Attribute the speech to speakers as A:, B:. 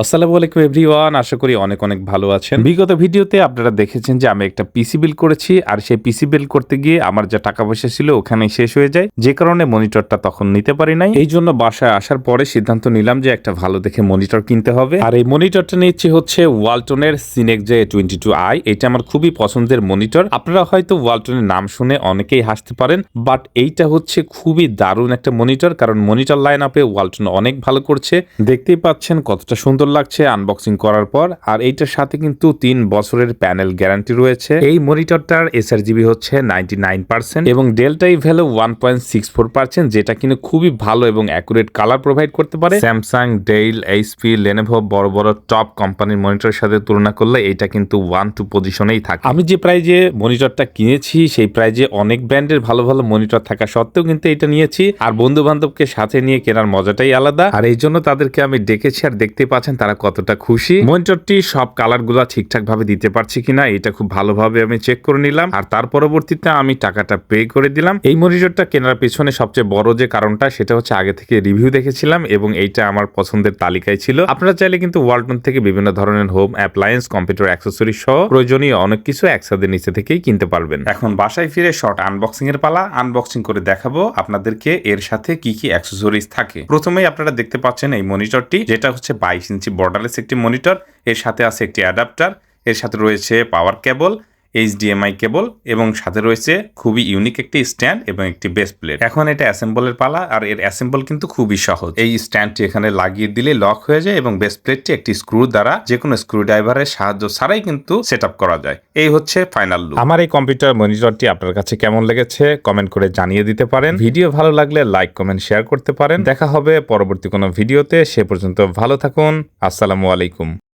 A: আসসালামু আলাইকুম এভরিওয়ান, আশা করি অনেক অনেক ভালো আছেন। বিগত ভিডিওতে আপনারা দেখেছেন যে আমি একটা পিসি বিল্ড করেছি, আর সেই পিসি বিল্ড করতে গিয়ে আমার যা টাকা পয়সা ছিল ওখানেই শেষ হয়ে যায়, যে কারণে মনিটরটা তখন নিতে পারি নাই। এই জন্য বাসায় আসার পরে সিদ্ধান্ত নিলাম যে একটা ভালো দেখে মনিটর কিনতে হবে। আর এই মনিটরটা নিচ্ছি হচ্ছে ওয়ালটনের সিনেক জে 22i। এটা আমার খুবই পছন্দের মনিটর। আপনারা হয়তো ওয়ালটনের নাম শুনে অনেকেই হাসতে পারেন, বাট এইটা হচ্ছে খুবই দারুণ একটা মনিটর, কারণ মনিটর লাইন আপে ওয়ালটন অনেক ভালো করছে। দেখতেই পাচ্ছেন কতটা সুন্দর লাগছে আনবক্সিং করার পর। আর এইটার সাথে কিন্তু 3 বছরের প্যানেল গ্যারান্টি রয়েছে। এই মনিটরটার এসআরজিবি হচ্ছে 99% এবং ডেল্টাই ভ্যালু 1.64%, যেটা কিন্তু খুবই ভালো এবং অ্যাকুরেট কালার প্রোভাইড করতে পারে। স্যামসাং, ডেল, এইচপি, লেনোভো বড় বড় টপ কোম্পানির মনিটরের সাথে তুলনা করলে এটা কিন্তু 1-2 পজিশনেই থাকে। আমি যে প্রাইজে মনিটরটা কিনেছি সেই প্রাইজে অনেক ব্র্যান্ডের ভালো ভালো মনিটর থাকা সত্ত্বেও কিন্তু এটা নিয়েছি। আর বন্ধু বান্ধবকে সাথে নিয়ে কেনার মজাটাই আলাদা, আর এই জন্য তাদেরকে আমি ডেকেছি। আর দেখতে পাচ্ছেন তারা কতটা খুশি। মনিটরটি সব কালার গুলা ঠিকঠাক ভাবে দিতে পারছি কিনা এটা খুব ভালোভাবে আমি চেক করে নিলাম, আর তার পরবর্তীতে আমি টাকাটা পে করে দিলাম। এই মনিটরটা কেনার পেছনে সবচেয়ে বড় যে কারণটা সেটা হচ্ছে আগে থেকে রিভিউ দেখেছিলাম এবং এইটা আমার পছন্দের তালিকায় ছিল। আপনারা চাইলে কিন্তু ওয়ালটন থেকে বিভিন্ন ধরনের হোম অ্যাপ্লায়েন্স, কম্পিউটার অ্যাক্সেসরি সহ প্রয়োজনীয় অনেক কিছু একসাথে নিচে থেকেই কিনতে পারবেন। এখন বাসায় ফিরে শর্ট আনবক্সিং এর পালা। আনবক্সিং করে দেখাবো আপনাদেরকে এর সাথে কি কি অ্যাক্সেসরিজ থাকে। প্রথমেই আপনারা দেখতে পাচ্ছেন এই মনিটরটি, যেটা হচ্ছে 22 ইঞ্চি বর্ডারলেস একটি মনিটর। এর সাথে আছে একটি অ্যাডাপ্টার, এর সাথে রয়েছে পাওয়ার কেবল, এইচডিএমআই কেবল এবং সাথে রয়েছে খুবই ইউনিক একটি স্ট্যান্ড এবং একটি বেস প্লেট। এখন এটা অ্যাসেম্বলের পালা, আর এর অ্যাসেম্বল কিন্তু খুবই সহজ। এই স্ট্যান্ডটি এখানে লাগিয়ে দিলে লক হয়ে যায় এবং বেস প্লেটটি একটি স্ক্রু দ্বারা যে কোনো স্ক্রু ড্রাইভারের সাহায্য ছাড়াই কিন্তু সেট আপ করা যায়। এই হচ্ছে ফাইনাল লুক। আমার এই কম্পিউটার মনিটরটি আপনার কাছে কেমন লেগেছে কমেন্ট করে জানিয়ে দিতে পারেন। ভিডিও ভালো লাগলে লাইক, কমেন্ট, শেয়ার করতে পারেন। দেখা হবে পরবর্তী কোনো ভিডিওতে। সে পর্যন্ত ভালো থাকুন। আসসালামু আলাইকুম।